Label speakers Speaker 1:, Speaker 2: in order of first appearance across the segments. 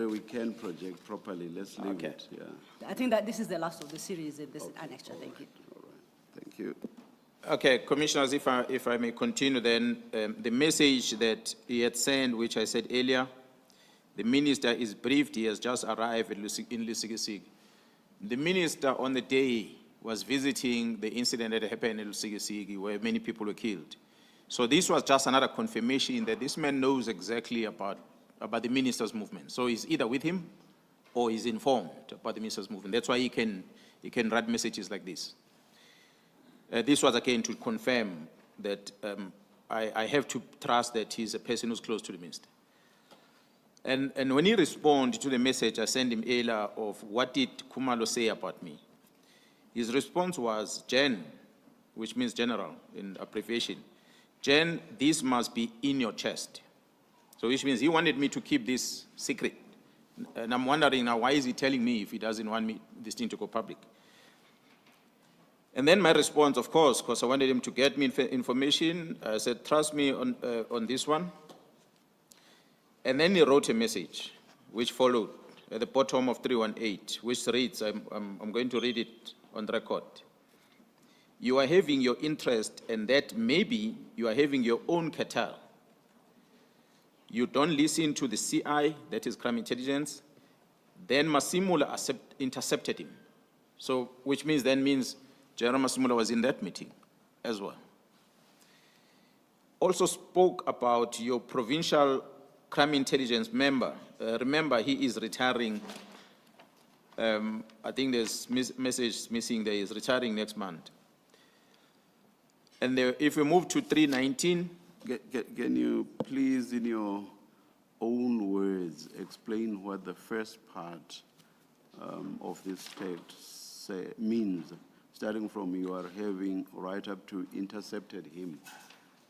Speaker 1: We can project properly. Let's leave it. Yeah.
Speaker 2: I think that this is the last of the series in this annexure. Thank you.
Speaker 1: All right. Thank you.
Speaker 3: Okay, Commissioners, if I may continue then, the message that he had sent, which I said earlier, the minister is briefed, he has just arrived in Lusikisiki. The minister on the day was visiting the incident that happened in Lusikisiki where many people were killed. So this was just another confirmation that this man knows exactly about the minister's movement. So he's either with him or he's informed about the minister's movement. That's why he can write messages like this. This was again to confirm that I have to trust that he's a person who's close to the minister. And when he responded to the message I sent him earlier of what did Khumalo say about me, his response was, Jen, which means general in abbreviation, Jen, this must be in your chest. So which means he wanted me to keep this secret. And I'm wondering now, why is he telling me if he doesn't want this thing to go public? And then my response, of course, because I wanted him to get me information, I said, trust me on this one. And then he wrote a message, which followed at the bottom of 318, which reads, I'm going to read it on the record. You are having your interest, and that maybe you are having your own cattle. You don't listen to the CI, that is crime intelligence. Then Masimula intercepted him. So, which means General Masimula was in that meeting as well. Also spoke about your provincial crime intelligence member. Remember, he is retiring. I think there's message missing there. He's retiring next month. And if we move to 319.
Speaker 1: Can you please, in your own words, explain what the first part of this text means, starting from you are having right up to intercepted him?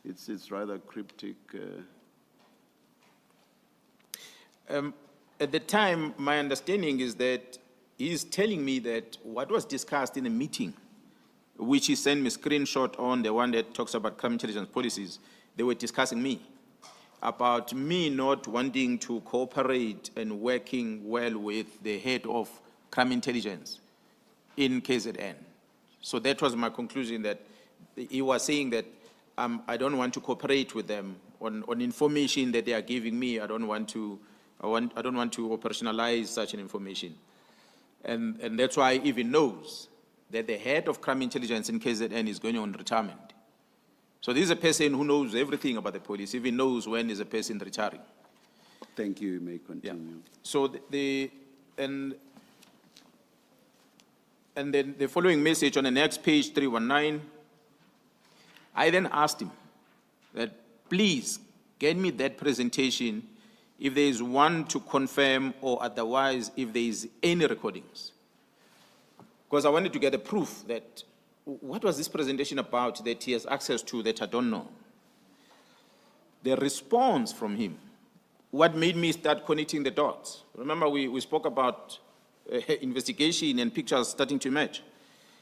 Speaker 1: It's rather cryptic.
Speaker 3: At the time, my understanding is that he's telling me that what was discussed in the meeting, which he sent me a screenshot on, the one that talks about crime intelligence policies, they were discussing me, about me not wanting to cooperate and working well with the head of crime intelligence in KZN. So that was my conclusion, that he was saying that I don't want to cooperate with them on information that they are giving me. I don't want to operationalize such an information. And that's why he even knows that the head of crime intelligence in KZN is going on retirement. So this is a person who knows everything about the police, even knows when is a person retiring.
Speaker 1: Thank you. You may continue.
Speaker 3: Yeah. So and then the following message on the next page, 319, I then asked him that please get me that presentation if there is one to confirm or otherwise if there is any recordings. Because I wanted to get a proof that what was this presentation about that he has access to that I don't know? The response from him, what made me start connecting the dots. Remember we spoke about investigation and pictures starting to emerge.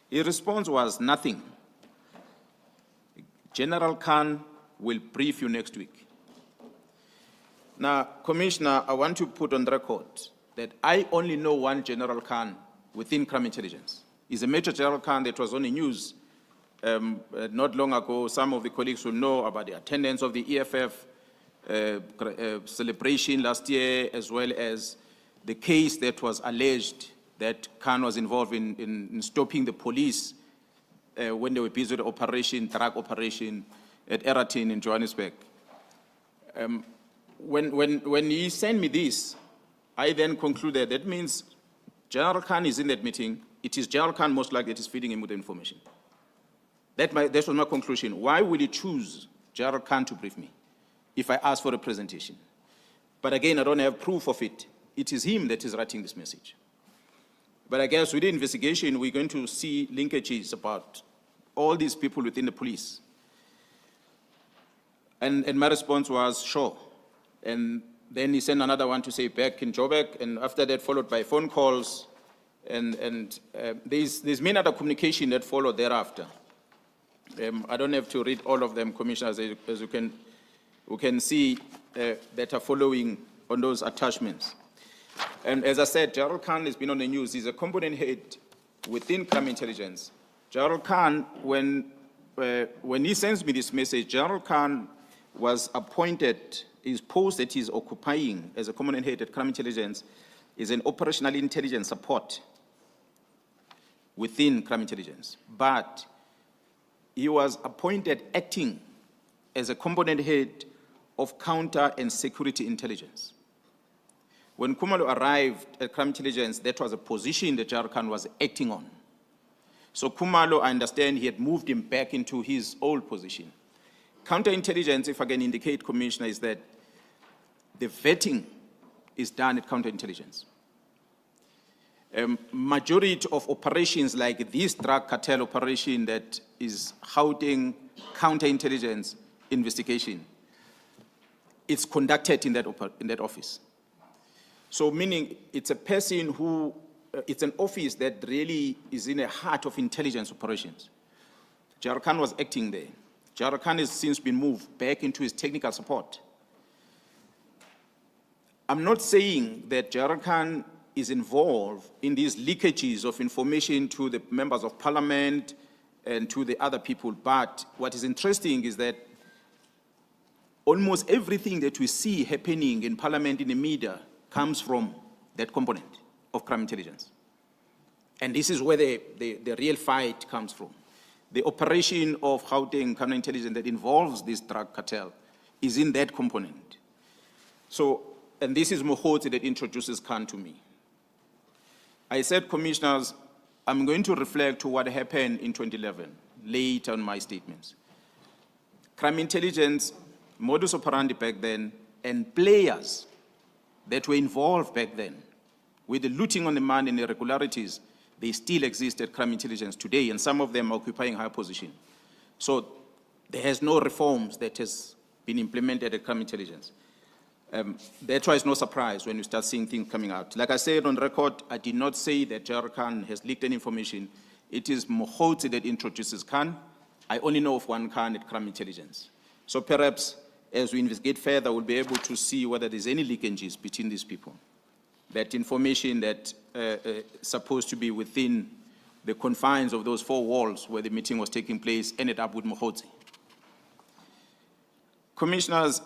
Speaker 3: His response was nothing. General Khan will brief you next week. Now, Commissioner, I want to put on the record that I only know one General Khan within crime intelligence. He's a Major General Khan that was on the news not long ago. Some of the colleagues will know about the attendance of the EFF celebration last year, as well as the case that was alleged that Khan was involved in stopping the police when they were busy with the drug operation at Eratin in Johannesburg. When he sent me this, I then concluded that means General Khan is in that meeting. It is General Khan most likely that is feeding him with the information. That was my conclusion. Why would he choose General Khan to brief me if I ask for a presentation? But again, I don't have proof of it. It is him that is writing this message. But I guess with the investigation, we're going to see linkages about all these people within the police. And my response was, sure. And then he sent another one to say back in Joburg, and after that followed by phone calls, and there's many other communication that followed thereafter. I don't have to read all of them, Commissioners, as you can see that are following on those attachments. And as I said, Gerald Khan has been on the news. He's a component head within crime intelligence. Gerald Khan, when he sends me this message, Gerald Khan was appointed, his post that he's occupying as a component head at crime intelligence is an operational intelligence support within crime intelligence. But he was appointed acting as a component head of counter and security intelligence. When Khumalo arrived at crime intelligence, that was a position that Gerald Khan was acting on. So Khumalo, I understand, he had moved him back into his old position. Counterintelligence, if I can indicate, Commissioner, is that the vetting is done at counterintelligence. Majority of operations like this drug cartel operation that is holding counterintelligence investigation, it's conducted in that office. So meaning it's a person who, it's an office that really is in the heart of intelligence operations. Gerald Khan was acting there. Gerald Khan has since been moved back into his technical support. I'm not saying that Gerald Khan is involved in these leakages of information to the members of parliament and to the other people, but what is interesting is that almost everything that we see happening in parliament, in the media, comes from that component of crime intelligence. And this is where the real fight comes from. The operation of Gauteng counterintelligence that involves this drug cartel is in that component. So, and this is Mogotsi that introduces Khan to me. I said, Commissioners, I'm going to reflect to what happened in 2011, later on my statements. Crime intelligence, modus operandi back then, and players that were involved back then with the looting on the money and the irregularities, they still exist at crime intelligence today, and some of them are occupying high position. So there has no reforms that has been implemented at crime intelligence. That's why it's no surprise when you start seeing things coming out. Like I said on record, I did not say that Gerald Khan has leaked any information. It is Mogotsi that introduces Khan. I only know of one Khan at crime intelligence. So perhaps as we investigate further, we'll be able to see whether there's any leakages between these people. That information that is supposed to be within the confines of those four walls where the meeting was taking place ended up with Mogotsi. Commissioners,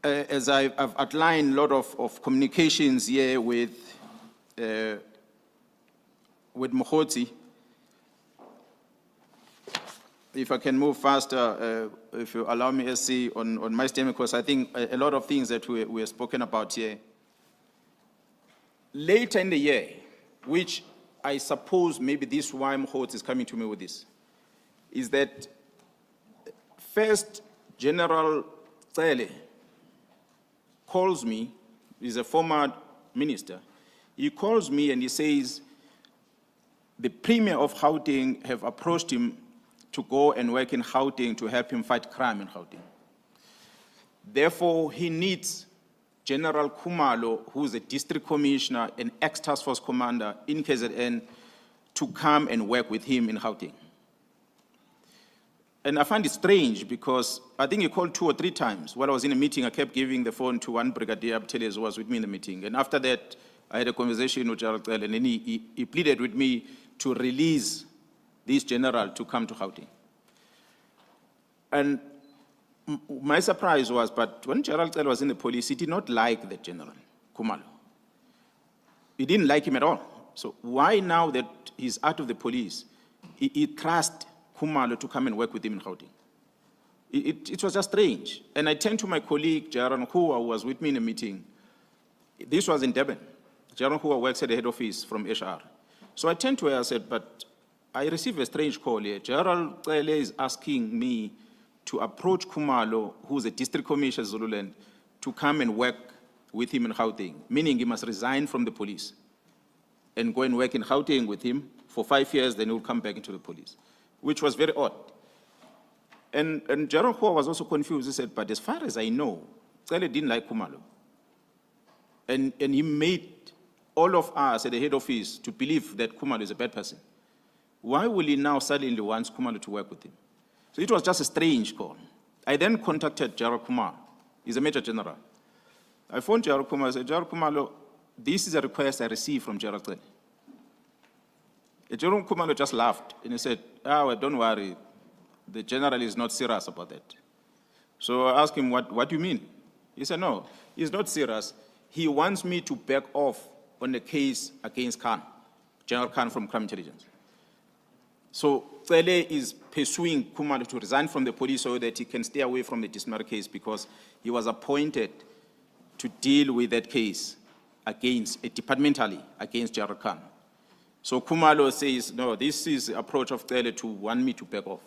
Speaker 3: as I've outlined a lot of communications here with Mogotsi, if I can move faster, if you allow me to see on my statement, because I think a lot of things that we have spoken about here. Later in the year, which I suppose maybe this is why Mogotsi is coming to me with this, is that first General Cele calls me, he's a former minister, he calls me and he says the Premier of Gauteng have approached him to go and work in Gauteng to help him fight crime in Gauteng. Therefore, he needs General Khumalo, who is a district commissioner and ex-task force commander in KZN, to come and work with him in Gauteng. And I find it strange because I think he called 2 or 3 times. While I was in a meeting, I kept giving the phone to one brigadier, Abteles, who was with me in the meeting. And after that, I had a conversation with Gerald Cele, and then he pleaded with me to release this general to come to Gauteng. And my surprise was, but when Gerald Cele was in the police, he did not like that general, Khumalo. He didn't like him at all. So why now that he's out of the police, he trusts Khumalo to come and work with him in Gauteng? It was just strange. And I turned to my colleague, Jaron Hua, who was with me in a meeting. This was in Durban. Jaron Hua works at the head office from HR. So I turned to her and said, but I received a strange call here. Gerald Cele is asking me to approach Khumalo, who's a district commissioner in Zululand, to come and work with him in Gauteng, meaning he must resign from the police and go and work in Gauteng with him for 5 years, then he'll come back into the police, which was very odd. And Gerald Hua was also confused. He said, but as far as I know, Cele didn't like Khumalo. And he made all of us at the head office to believe that Khumalo is a bad person. Why will he now suddenly want Khumalo to work with him? So it was just a strange call. I then contacted Gerald Khumalo. He's a major general. I phoned Gerald Khumalo. I said, Gerald Khumalo, this is a request I received from General Cele. General Khumalo just laughed and he said, well, don't worry, the general is not serious about that. So I asked him, what do you mean? He said, no, he's not serious. He wants me to back off on the case against Khan, General Khan from Crime Intelligence. So Cele is pursuing Khumalo to resign from the police so that he can stay away from the disciplinary case because he was appointed to deal with that case departmentally against General Khan. So Khumalo says, no, this is the approach of Cele to want me to back off.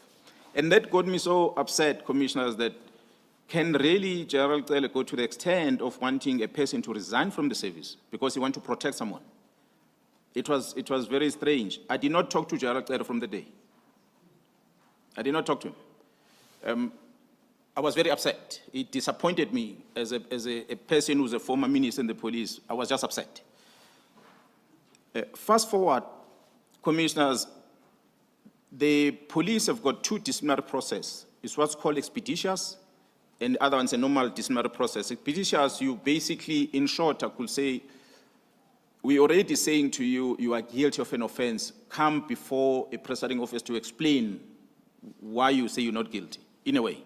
Speaker 3: And that got me so upset, commissioners, that can really General Cele go to the extent of wanting a person to resign from the service because he wants to protect someone? It was very strange. I did not talk to General Cele from the day. I did not talk to him. I was very upset. It disappointed me as a person who's a former minister in the police. I was just upset. Fast forward, commissioners, the police have got two disciplinary processes. It's what's called expeditious, and the other one's a normal disciplinary process. Expeditious, you basically, in short, I could say, we're already saying to you, you are guilty of an offense. Come before a presiding officer to explain why you say you're not guilty, in a way.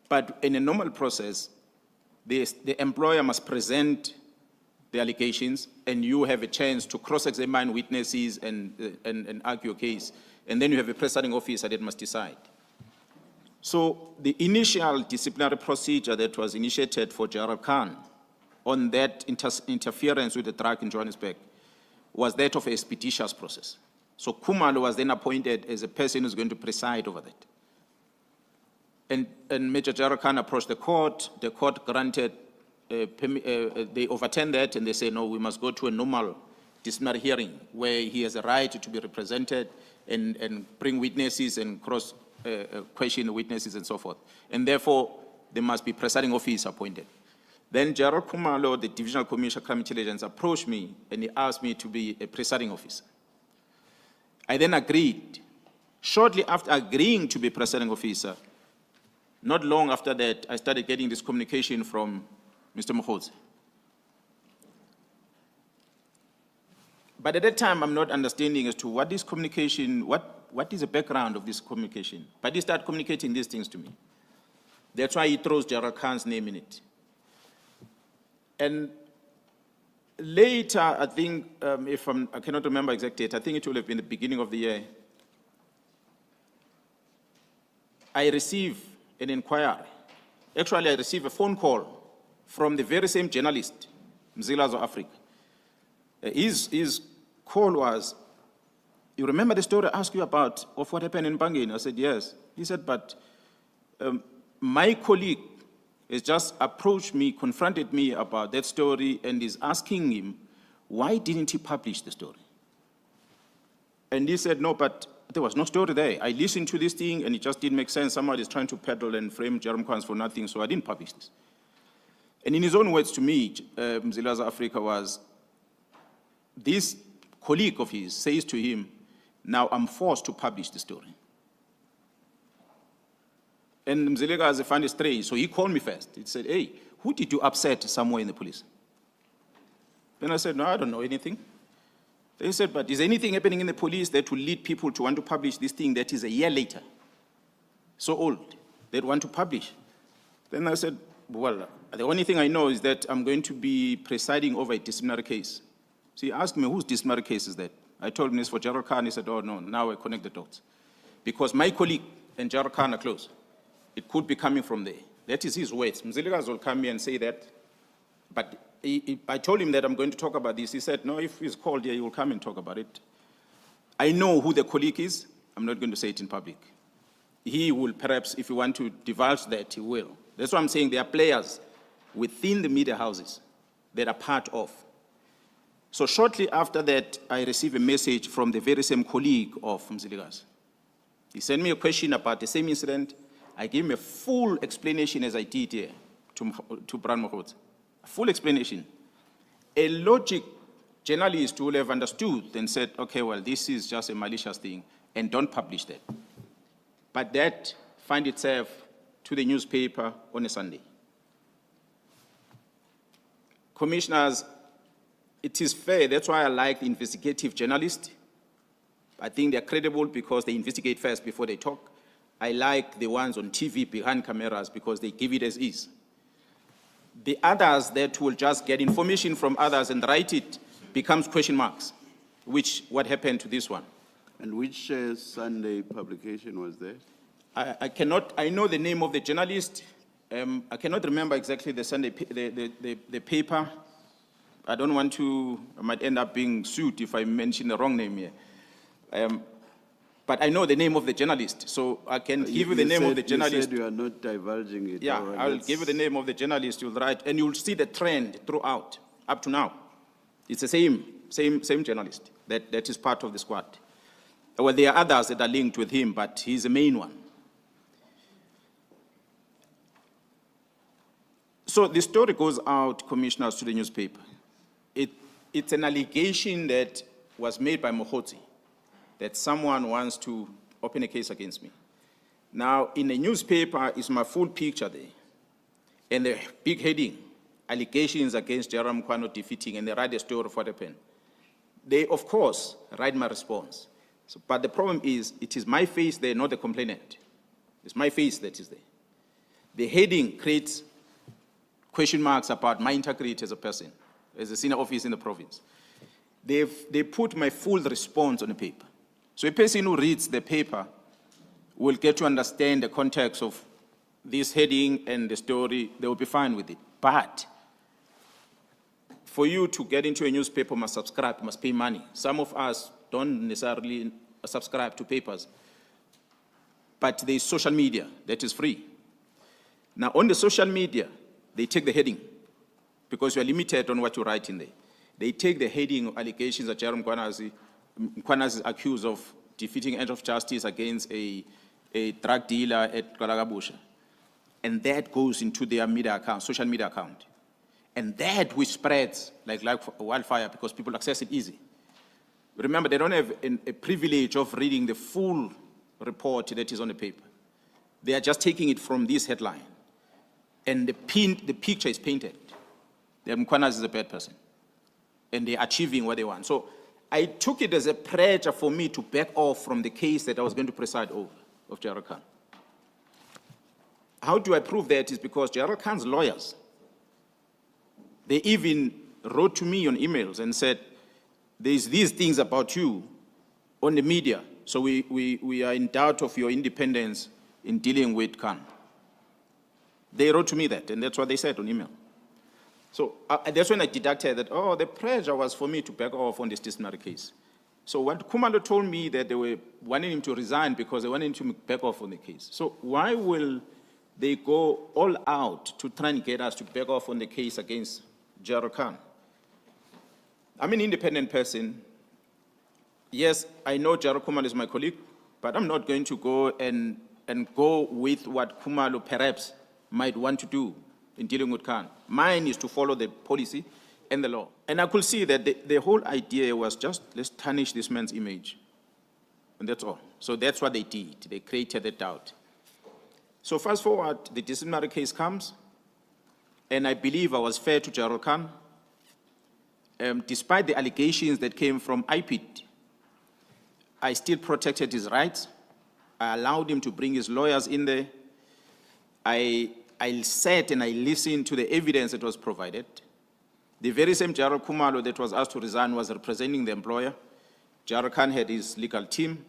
Speaker 3: But in a normal process, the employer must present the allegations, and you have a chance to cross-examine witnesses and argue a case. And then you have a presiding officer that must decide. So the initial disciplinary procedure that was initiated for General Khan on that interference with the drug in Johannesburg was that of an expeditious process. So Khumalo was then appointed as a person who's going to preside over that. And Major General Khan approached the court granted, they overturned that and they say, no, we must go to a normal disciplinary hearing where he has a right to be represented and bring witnesses and question the witnesses and so forth. And therefore, there must be presiding officer appointed. Then General Khumalo, the Divisional Commissioner of Crime Intelligence, approached me and he asked me to be a presiding officer. I then agreed. Shortly after agreeing to be presiding officer, not long after that, I started getting this communication from Mr. Mogotsi. But at that time, I'm not understanding as to what this communication, what is the background of this communication. But he started communicating these things to me. That's why he throws General Khan's name in it. And later, I think, I cannot remember exact date, I think it will have been the beginning of the year, I received an inquiry. Actually, I received a phone call from the very same journalist, Mkhwanazi of Africa. His call was, you remember the story I asked you about of what happened in Bangin? I said, yes. He said, but my colleague has just approached me, confronted me about that story and is asking him, why didn't he publish the story? And he said, no, but there was no story there. I listened to this thing and it just didn't make sense. Somebody is trying to peddle and frame Jerome Kwans for nothing, so I didn't publish this. And in his own words to me, Mkhwanazi Africa was, this colleague of his says to him, now I'm forced to publish the story. And Mkhwanazi found it strange, so he called me first. He said, hey, who did you upset somewhere in the police? Then I said, no, I don't know anything. They said, but is anything happening in the police that will lead people to want to publish this thing that is a year later, so old, they'd want to publish? Then I said, well, the only thing I know is that I'm going to be presiding over a disciplinary case. So he asked me, whose disciplinary case is that? I told him it's for General Khan. He said, oh, no, now I connect the dots. Because my colleague and General Khan are close. It could be coming from there. That is his words. Mkhwanazi will come here and say that. But I told him that I'm going to talk about this. He said, no, if he's called here, he will come and talk about it. I know who the colleague is. I'm not going to say it in public. He will perhaps, if you want to divulge that, he will. That's why I'm saying there are players within the media houses that are part of. So shortly after that, I received a message from the very same colleague of Mkhwanazi. He sent me a question about the same incident. I gave him a full explanation as I did here to Bran Mogotsi. A full explanation. A logic journalist will have understood and said, okay, well, this is just a malicious thing, and don't publish that. But that find itself to the newspaper on a Sunday. Commissioners, It is fair, that's why I like the investigative journalists. I think they're credible because they investigate first before they talk. I like the ones on TV behind cameras because they give it as is. The others that will just get information from others and write it becomes question marks, which what happened to this one.
Speaker 1: And which Sunday publication was there?
Speaker 3: I know the name of the journalist. I cannot remember exactly the Sunday, the paper. I don't want to, I might end up being sued if I mention the wrong name here. But I know the name of the journalist, so I can give you the name of the journalist.
Speaker 1: You said you are not divulging it.
Speaker 3: Yeah,
Speaker 1: Right,
Speaker 3: I'll give you the name of the journalist, you'll write, and you'll see the trend throughout, up to now. It's the same journalist that is part of the squad. Well, there are others that are linked with him, but he's the main one. So the story goes out, commissioners, to the newspaper. It's an allegation that was made by Mogotsi that someone wants to open a case against me. Now, in the newspaper is my full picture there, and the big heading, allegations against Gerald Mkhwanazi defeating, and they write a story for the pen. They, of course, write my response. So, but the problem is, it is my face there, not the complainant. It's my face that is there. The heading creates question marks about my integrity as a person, as a senior officer in the province. They put my full response on the paper. So a person who reads the paper will get to understand the context of this heading and the story. They will be fine with it. But for you to get into a newspaper, must subscribe, must pay money. Some of us don't necessarily subscribe to papers, but there's social media that is free. Now, on the social media, they take the heading because you are limited on what you write in there. They take the heading of allegations that Gerald Mkhwanazi is accused of defeating end of justice against a drug dealer at Kalagabusha. And that goes into their media account, social media account. And that which spreads like wildfire because people access it easy. Remember, they don't have a privilege of reading the full report that is on the paper. They are just taking it from this headline. And the picture is painted. The Mkhwanazi is a bad person. And they're achieving what they want. So I took it as a pressure for me to back off from the case that I was going to preside over of Gerald Khan. How do I prove that? Is because Gerald Khan's lawyers, they even wrote to me on emails and said, there's these things about you on the media, so we are in doubt of your independence in dealing with Khan. They wrote to me that, and that's what they said on email. So that's when I deducted that, oh, the pressure was for me to back off on this disciplinary case. So what Khumalo told me that they were wanting him to resign because they wanted him to back off on the case. So why will they go all out to try and get us to back off on the case against Gerald Khan? I'm an independent person. Yes, I know Gerald Khumalo is my colleague, but I'm not going to go and go with what Khumalo perhaps might want to do in dealing with Khan. Mine is to follow the policy and the law. And I could see that the whole idea was just, let's tarnish this man's image. And that's all. So that's what they did. They created the doubt. So fast forward, the disciplinary case comes, and I believe I was fair to Gerald Khan. Despite the allegations that came from IPID, I still protected his rights. I allowed him to bring his lawyers in there. I sat and I listened to the evidence that was provided. The very same Gerald Khumalo that was asked to resign was representing the employer. Gerald Khan had his legal team,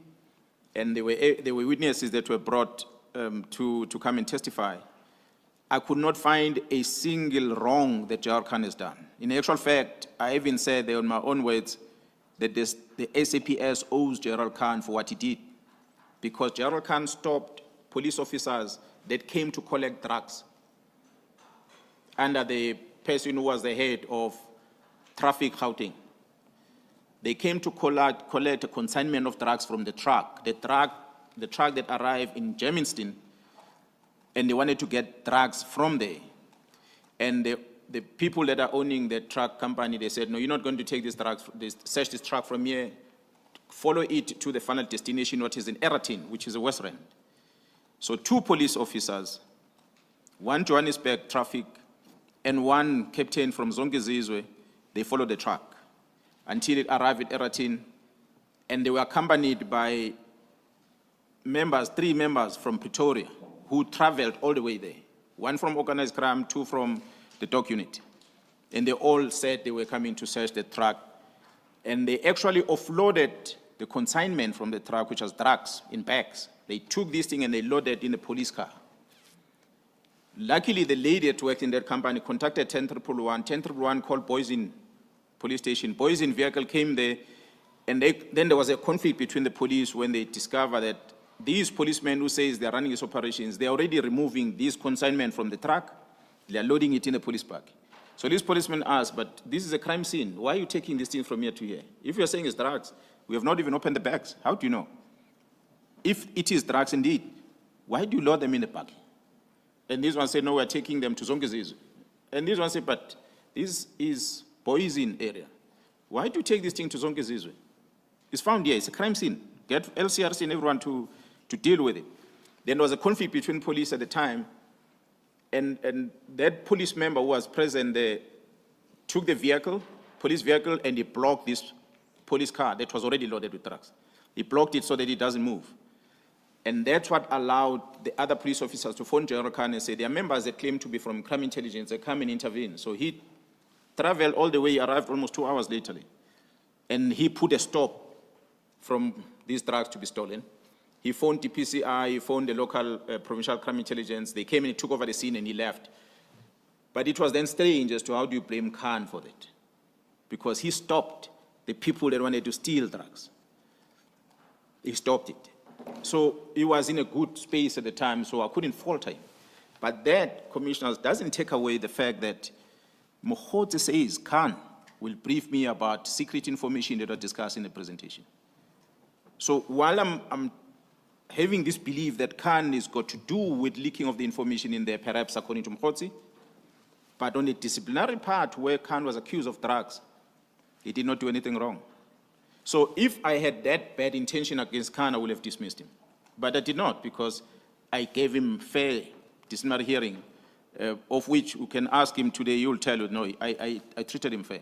Speaker 3: and there were witnesses that were brought to come and testify. I could not find a single wrong that Gerald Khan has done. In actual fact, I even said there in my own words that the SAPS owes Gerald Khan for what he did, because Gerald Khan stopped police officers that came to collect drugs under the person who was the head of traffic Gauteng. They came to collect a consignment of drugs from the truck that arrived in Germiston, and they wanted to get drugs from there. And the people that are owning the truck company, they said, no, you're not going to take these drugs, search this truck from here, follow it to the final destination, what is in Eratin, which is a West Rand. So 2 police officers, 1 Johannesburg traffic, and 1 captain from Zongezizwe, they followed the truck. until it arrived at Eratin, and they were accompanied by members, 3 members from Pretoria, who traveled all the way there. 1 from organized crime, 2 from the dog unit. And they all said they were coming to search the truck. And they actually offloaded the consignment from the truck, which was drugs, in bags. They took this thing and they loaded in a police car. Luckily, the lady that worked in that company contacted 10111. 10111 called Boysen police station. Boysen vehicle came there, and then there was a conflict between the police when they discovered that these policemen who says they're running these operations, they're already removing this consignment from the truck, they're loading it in a police bag. So this policeman asked, but this is a crime scene. Why are you taking this thing from here to here? If you're saying it's drugs, we have not even opened the bags. How do you know? If it is drugs indeed, why do you load them in the bag? And this one said, no, we're taking them to Zongezizwe. And this one said, but this is Boysen area. Why do you take this thing to Zongezizwe? It's found here, it's a crime scene. Get LCRC and everyone to deal with it. Then there was a conflict between police at the time, and that police member who was present there took the vehicle, police vehicle, and he blocked this police car that was already loaded with drugs. He blocked it so that it doesn't move. And that's what allowed the other police officers to phone General Khan and say, there are members that claim to be from crime intelligence, they come and intervene. So he traveled all the way, arrived almost 2 hours later. And he put a stop from these drugs to be stolen. He phoned DPCI, he phoned the local provincial crime intelligence. They came and took over the scene and he left. But it was then strange as to how do you blame Khan for that? Because he stopped the people that wanted to steal drugs. He stopped it. So he was in a good space at the time, so I couldn't fault him. But that, Commissioners, doesn't take away the fact that Mogotsi says Khan will brief me about secret information that I discussed in the presentation. So while I'm having this belief that Khan has got to do with leaking of the information in there, perhaps according to Mogotsi, but on the disciplinary part where Khan was accused of drugs, he did not do anything wrong. So if I had that bad intention against Khan, I would have dismissed him. But I did not, because I gave him fair disciplinary hearing, of which you can ask him today, he will tell you, no, I treated him fair.